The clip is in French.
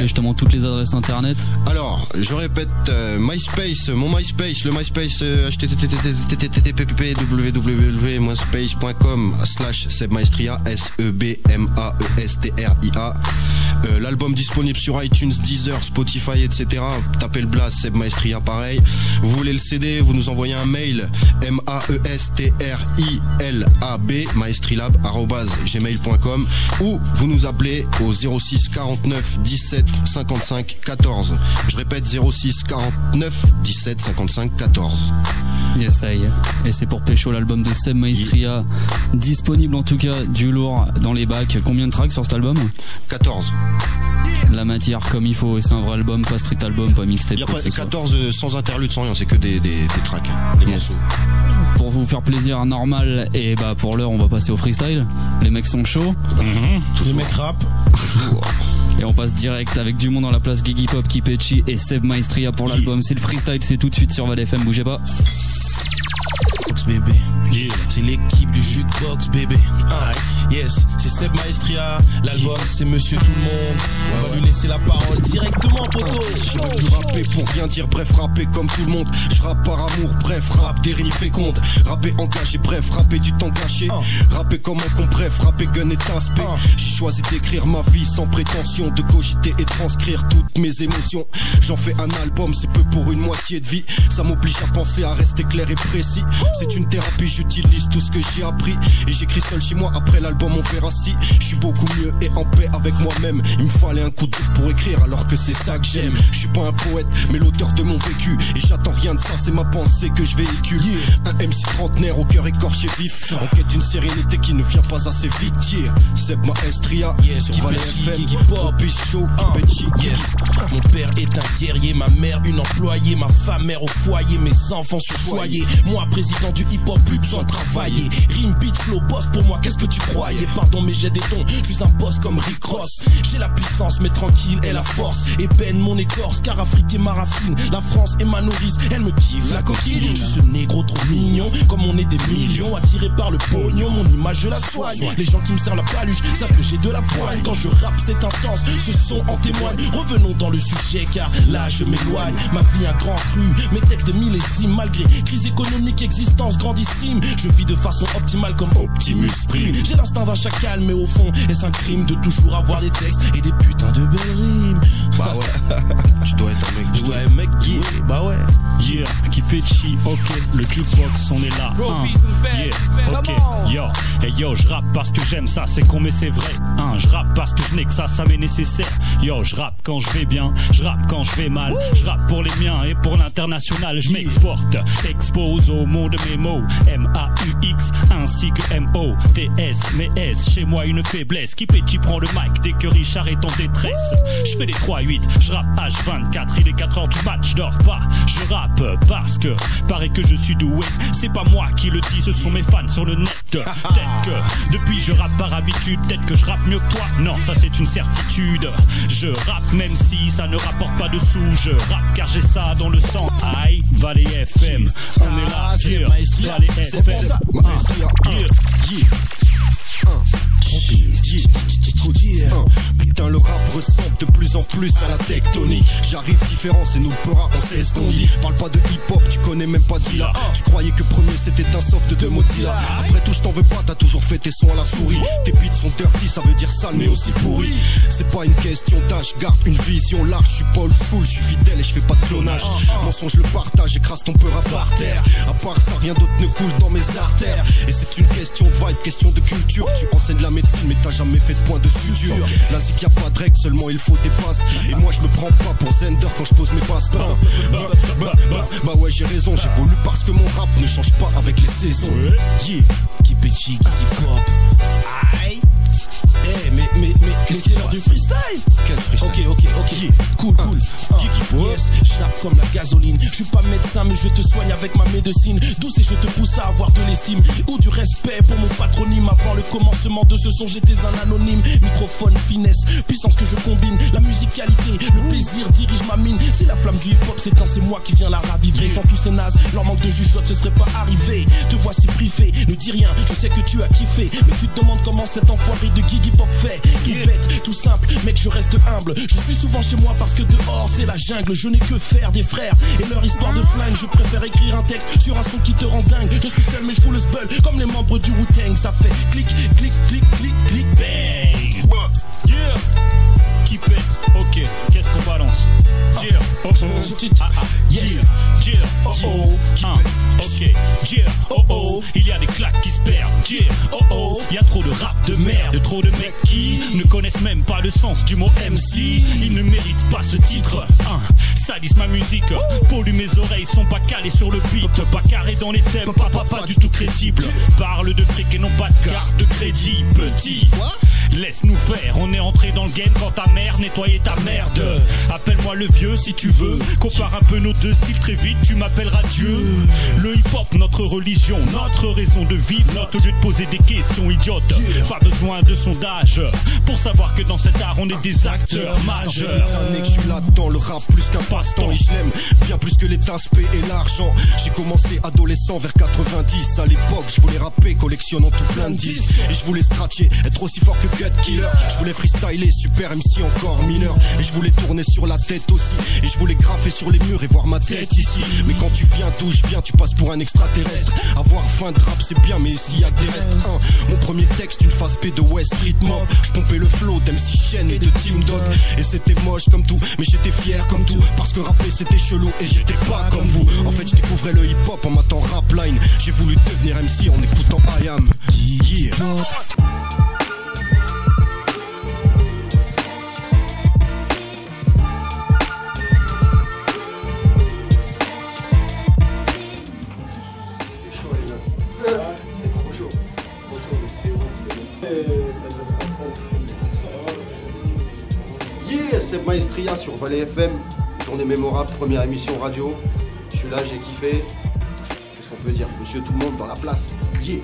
rappeler justement toutes les adresses internet? Alors, je répète, MySpace, mon MySpace, le MySpace, http://www.myspace.com/sebmaestria, SEBMAESTRIA. L'album disponible sur iTunes, Deezer, Spotify, etc. Tapez le blast Seb Maestria, pareil. Vous voulez le CD, vous nous envoyez un mail, MAESTRILAB, maestrilab@gmail.com, ou vous nous appelez au 06 49 17 55 14. Je répète, 06 49 17 55 14. Yes, aïe. Et c'est pour pécho l'album de Seb Maestria, disponible en tout cas du lourd dans les bacs. Combien de tracks sur cet album? 14. La matière comme il faut, et c'est un vrai album, pas street album, pas mixtape. Il n'y a pas 14 sans interlude, sans rien, c'est que des tracks, des morceaux. Pour vous faire plaisir, normal, et bah pour l'heure on va passer au freestyle. Les mecs sont chauds. Les mecs rap. Et on passe direct avec du monde dans la place, Gigi Pop, Kipechi et Seb Maestria pour l'album. C'est le freestyle, c'est tout de suite sur Val FM, bougez pas. Bébé, c'est l'équipe du Jukebox bébé. Yes, c'est Seb Maestria. L'album c'est Monsieur Tout le Monde. On va lui laisser la parole directement, poteau. J'aurais pu rapper pour rien dire, bref, rapper comme tout le monde. Je rappe par amour, bref, rap des rimes fécondes. Rapper engagé, bref, rapper du temps gâché. Rapper comme un con, bref, rapper gun et aspect. J'ai choisi d'écrire ma vie sans prétention, de cogiter et transcrire toutes mes émotions. J'en fais un album, c'est peu pour une moitié de vie. Ça m'oblige à penser, à rester clair et précis. C'est une thérapie, j'utilise tout ce que j'ai appris. Et j'écris seul chez moi, après l'album on verra si je suis beaucoup mieux et en paix avec moi-même. Il me fallait un coup de dur pour écrire alors que c'est ça que j'aime. Je suis pas un poète mais l'auteur de mon vécu. Et j'attends rien de ça, c'est ma pensée que je véhicule. Un MC trentenaire au cœur écorché vif, en quête d'une sérénité qui ne vient pas assez vite. Seb Maestria, sur Val FM, Pop Show, Mon père est un guerrier, ma mère une employée, ma femme mère au foyer, mes enfants sont choyés. Moi président du hip-hop, plus besoin de travailler. Rime, beat, flow, boss, pour moi qu'est-ce que tu croyais? Pardon mais j'ai des tons, je suis un boss comme Rick Ross. J'ai la puissance mais tranquille et la force. Ébène mon écorce car Afrique est ma rafine. La France est ma nourrice, elle me kiffe la coquille. Je suis ce négro trop mignon, comme on est des millions attirés par le pognon, mon image je la soigne. Les gens qui me servent la paluche savent que j'ai de la poigne. Quand je rappe c'est intense, ce son en témoigne. Revenons dans le sujet car là je m'éloigne. Ma vie un grand cru, mes textes de millésimes. Malgré crise économique, existence grandissime, je vis de façon optimale comme Optimus Prime. J'ai l'instinct d'un chacal mais au fond est-ce un crime de toujours avoir des textes et des putains de belles rimes? Bah ouais. Tu dois être un mec, je dois être un mec gay. Bah ouais. Yeah, Kipechi, ok, le jukebox on est là. Yeah, ok, yo, hey yo, je rappe parce que j'aime ça, c'est con mais c'est vrai. Je rappe parce que je n'ai que ça m'est nécessaire. Yo, je rappe quand je vais bien, je rappe quand je vais mal. Je rappe pour les miens et pour l'international. Je m'exporte, expose au monde mes mots. M-A-U-X ainsi que M-O-T-S. Mais S, chez moi une faiblesse. Kipechi prend le mic dès que Richard est en détresse. Je fais les 3-8, je rappe H24. Il est 4h du match, je dors pas. Je rappe parce que paraît que je suis doué. C'est pas moi qui le dis, ce sont mes fans sur le net. Peut-être que depuis je rappe par habitude, peut-être que je rappe mieux que toi. Non, ça c'est une certitude. Je rappe même si ça ne rapporte pas de sous. Je rappe car j'ai ça dans le sang. Aïe, Valley FM, on est là sur Valley FM. Putain le rap ressemble de plus en plus à la tectonique. J'arrive différent, c'est nous le peur, on sait ce qu'on dit. Parle pas de hip-hop, tu connais même pas Dilla. Tu croyais que premier c'était un soft de Mozilla. Après tout je t'en veux pas, t'as toujours fait tes sons à la souris. Tes beats sont dirty, ça veut dire sale mais aussi pourri. C'est pas une question d'âge, garde une vision large. Je suis pas old school, je suis fidèle et je fais pas de clonage. Mensonge le partage, écrase ton peur à par terre. À part ça rien d'autre ne coule dans mes artères. Et c'est une question de vibe, question de culture. Tu enseignes la médecine mais t'as jamais fait de point de suture. La zik y'a pas de règles, seulement il faut des passes. Et moi je me prends pas pour Zender quand je pose mes passes. Bah ouais j'ai raison, j'évolue parce que mon rap ne change pas avec les saisons. Yeah, Kipechi, Gigi Pop. Aïe. Mais c'est l'heure du freestyle. Quel freestyle? Ok, cool. Yes, je rappe comme la gasoline. Je suis pas médecin mais je te soigne avec ma médecine douce et je te pousse à avoir de l'estime ou du respect pour mon patronyme avant le commencement de ce son, j'étais un anonyme. Microphone, finesse, puissance que je combine. La musicalité, le plaisir dirige ma mine. Si la flamme du hip-hop s'éteint, c'est moi qui viens la raviver. Sans tous ces nazes, leur manque de jugeote, ce serait pas arrivé. Te voici privé, ne dis rien, je sais que tu as kiffé. Mais tu te demandes comment cet enfoiré de Gigi Pop fait. Tout bête, tout simple, mec, je reste humble. Je suis souvent chez moi parce que dehors c'est la jungle. Je n'ai que faire des frères et leur histoire de flingue. Je préfère écrire un texte sur un son qui te rend dingue. Je suis seul mais je fous le spell comme les membres du Wu-Tang. Ça fait clic, clic, clic, clic, clic, bang. Yeah. Qui pète, ok, qu'est-ce qu'on balance? Yeah, oh oh, yes, yeah, oh oh, ok, yeah, oh oh, il y a des claques qui se perdent, yeah, oh oh, il y a trop de rap de merde, trop de mecs qui ne connaissent même pas le sens du mot MC, ils ne méritent pas ce titre, salissent ma musique, polluent mes oreilles, sont pas calés sur le beat, pas carrés dans les thèmes, pas du tout crédible, parle de fric et non pas de carte de crédit, petit. Laisse-nous faire, on est entré dans le game quand ta mère nettoyait ta merde. Appelle-moi le vieux si tu veux. Compare un peu nos deux styles très vite, tu m'appelleras Dieu. Le hip-hop, notre religion, notre raison de vivre, notre lieu de poser des questions idiotes. Pas besoin de sondage pour savoir que dans cet art on est des acteurs majeurs. Ça fait des années que je suis là-dedans, le rap plus qu'un passe-temps. Et je l'aime bien plus que les taspés et l'argent. J'ai commencé adolescent vers 90. À l'époque, je voulais rapper, collectionnant tout plein de disques. Et je voulais scratcher, être aussi fort que Cut Killer. Je voulais freestyler, super MC encore mineur. Et je voulais tourner sur la tête aussi. Et je voulais graffer sur les murs et voir ma tête ici. Mais quand tu viens d'où je viens, tu passes pour un extraterrestre. Avoir faim de rap c'est bien, mais s'il y a des restes. Mon premier texte, une phase P de West Street Mob. Je pompais le flow d'MC Shen et de Team Dog. Et c'était moche comme tout, mais j'étais fier comme tout. Parce que rapper c'était chelou et j'étais pas comme vous. En fait je découvrais le hip hop en m'attendant rap line. J'ai voulu devenir MC en écoutant I Am. Yeah. C'est Maestria sur Valais FM, journée mémorable, première émission radio. Je suis là, j'ai kiffé. Qu'est-ce qu'on peut dire? Monsieur tout le monde dans la place. Yeah.